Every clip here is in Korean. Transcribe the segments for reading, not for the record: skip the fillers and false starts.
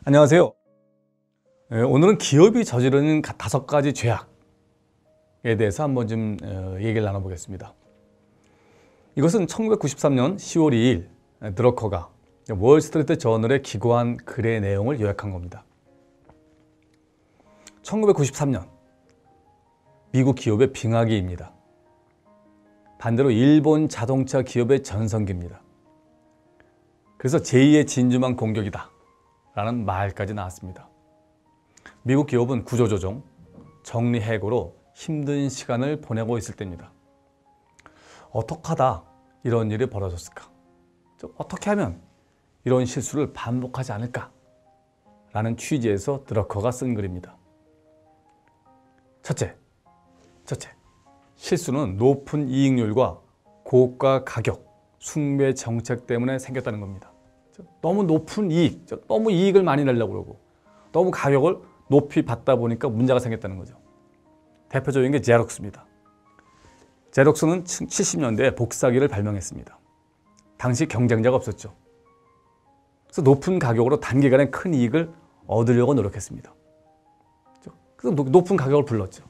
안녕하세요. 오늘은 기업이 저지르는 5가지 죄악에 대해서 한번 좀 얘기를 나눠보겠습니다. 이것은 1993년 10월 2일 드러커가 월스트리트 저널에 기고한 글의 내용을 요약한 겁니다. 1993년 미국 기업의 빙하기입니다. 반대로 일본 자동차 기업의 전성기입니다. 그래서 제2의 진주만 공격이다 라는 말까지 나왔습니다. 미국 기업은 구조조정, 정리해고로 힘든 시간을 보내고 있을 때입니다. 어떻게 하다 이런 일이 벌어졌을까? 어떻게 하면 이런 실수를 반복하지 않을까? 라는 취지에서 드러커가 쓴 글입니다. 첫째, 실수는 높은 이익률과 고가 가격, 숭배 정책 때문에 생겼다는 겁니다. 너무 높은 이익, 너무 이익을 많이 내려고 그러고 너무 가격을 높이 받다 보니까 문제가 생겼다는 거죠. 대표적인 게 제록스입니다. 제록스는 70년대에 복사기를 발명했습니다. 당시 경쟁자가 없었죠. 그래서 높은 가격으로 단기간에 큰 이익을 얻으려고 노력했습니다. 그래서 높은 가격을 불렀죠.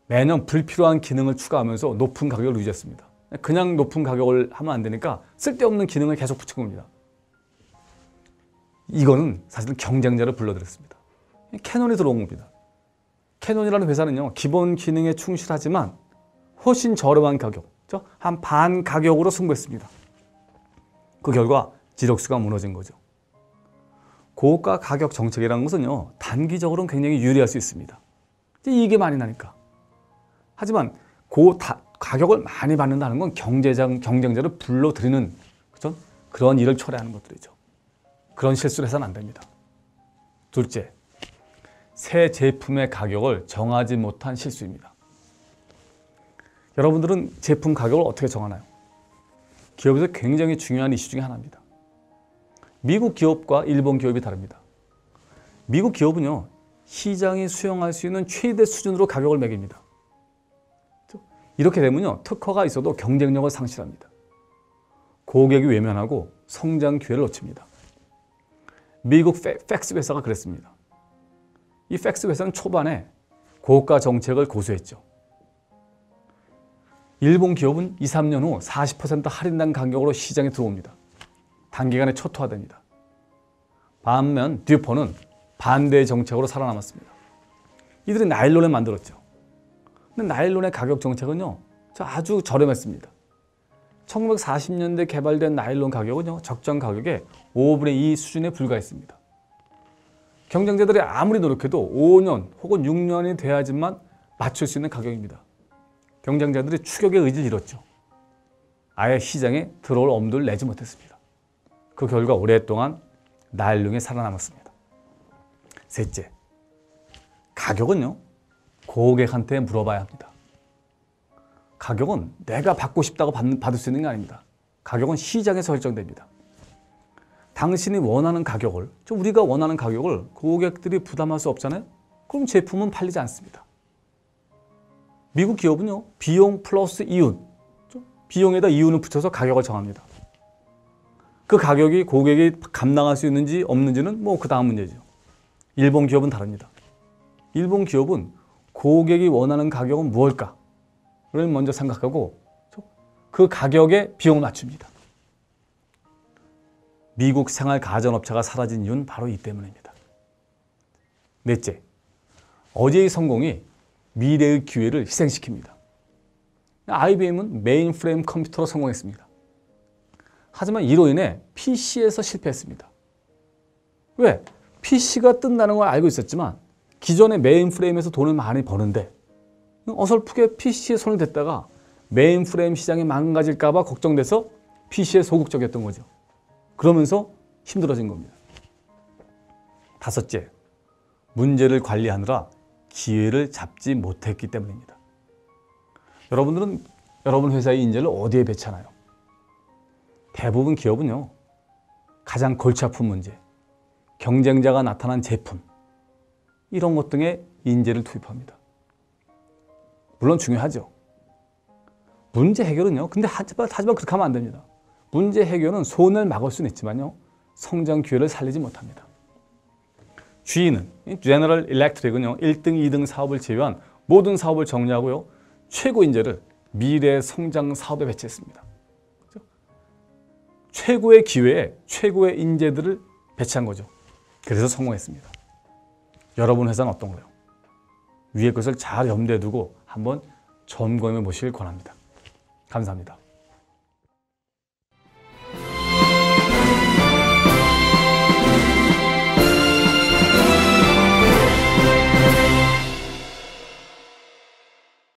매년 불필요한 기능을 추가하면서 높은 가격을 유지했습니다. 그냥 높은 가격을 하면 안 되니까 쓸데없는 기능을 계속 붙인 겁니다. 이거는 사실은 경쟁자를 불러들였습니다. 캐논이 들어온 겁니다. 캐논이라는 회사는요, 기본 기능에 충실하지만 훨씬 저렴한 가격, 한 반 가격으로 승부했습니다. 그 결과 지록스가 무너진 거죠. 고가 가격 정책이라는 것은요, 단기적으로는 굉장히 유리할 수 있습니다. 이익이 많이 나니까. 하지만 가격을 많이 받는다는 건 경쟁자를 불러들이는 그런 일을 초래하는 것들이죠. 그런 실수를 해서는 안 됩니다. 둘째, 새 제품의 가격을 정하지 못한 실수입니다. 여러분들은 제품 가격을 어떻게 정하나요? 기업에서 굉장히 중요한 이슈 중에 하나입니다. 미국 기업과 일본 기업이 다릅니다. 미국 기업은요, 시장이 수용할 수 있는 최대 수준으로 가격을 매깁니다. 이렇게 되면요, 특허가 있어도 경쟁력을 상실합니다. 고객이 외면하고 성장 기회를 놓칩니다. 미국 팩스 회사가 그랬습니다. 이 팩스 회사는 초반에 고가 정책을 고수했죠. 일본 기업은 2, 3년 후 40% 할인된 가격으로 시장에 들어옵니다. 단기간에 초토화됩니다. 반면 듀폰은 반대의 정책으로 살아남았습니다. 이들이 나일론을 만들었죠. 근데 나일론의 가격 정책은요, 아주 저렴했습니다. 1940년대 개발된 나일론 가격은요, 적정 가격의 5분의 2 수준에 불과했습니다. 경쟁자들이 아무리 노력해도 5년 혹은 6년이 돼야지만 맞출 수 있는 가격입니다. 경쟁자들이 추격의 의지를 잃었죠. 아예 시장에 들어올 엄두를 내지 못했습니다. 그 결과 오랫동안 나일론이 살아남았습니다. 셋째, 가격은요, 고객한테 물어봐야 합니다. 가격은 내가 받고 싶다고 받을 수 있는 게 아닙니다. 가격은 시장에서 결정됩니다. 당신이 원하는 가격을, 우리가 원하는 가격을 고객들이 부담할 수 없잖아요? 그럼 제품은 팔리지 않습니다. 미국 기업은요, 비용 플러스 이윤, 비용에다 이윤을 붙여서 가격을 정합니다. 그 가격이 고객이 감당할 수 있는지 없는지는 그 다음 문제죠. 일본 기업은 다릅니다. 일본 기업은 고객이 원하는 가격은 무엇일까? 를 먼저 생각하고 그 가격에 비용을 맞춥니다. 미국 생활 가전업체가 사라진 이유는 바로 이 때문입니다. 넷째, 어제의 성공이 미래의 기회를 희생시킵니다. IBM은 메인프레임 컴퓨터로 성공했습니다. 하지만 이로 인해 PC에서 실패했습니다. 왜? PC가 뜬다는 걸 알고 있었지만 기존의 메인프레임에서 돈을 많이 버는데 어설프게 PC에 손을 댔다가 메인프레임 시장이 망가질까 봐 걱정돼서 PC에 소극적이었던 거죠. 그러면서 힘들어진 겁니다. 다섯째, 문제를 관리하느라 기회를 잡지 못했기 때문입니다. 여러분들은 여러분 회사의 인재를 어디에 배치하나요? 대부분 기업은요, 가장 골치 아픈 문제, 경쟁자가 나타난 제품, 이런 것 등에 인재를 투입합니다. 물론 중요하죠. 문제 해결은요, 근데 하지만 그렇게 하면 안 됩니다. 문제 해결은 손을 막을 수는 있지만요, 성장 기회를 살리지 못합니다. GE는 General Electric은요 1등, 2등 사업을 제외한 모든 사업을 정리하고요 최고 인재를 미래 성장 사업에 배치했습니다. 그렇죠? 최고의 기회에 최고의 인재들을 배치한 거죠. 그래서 성공했습니다. 여러분 회사는 어떤가요? 위의 것을 잘 염두에 두고 한번 점검해 보시길 권합니다. 감사합니다.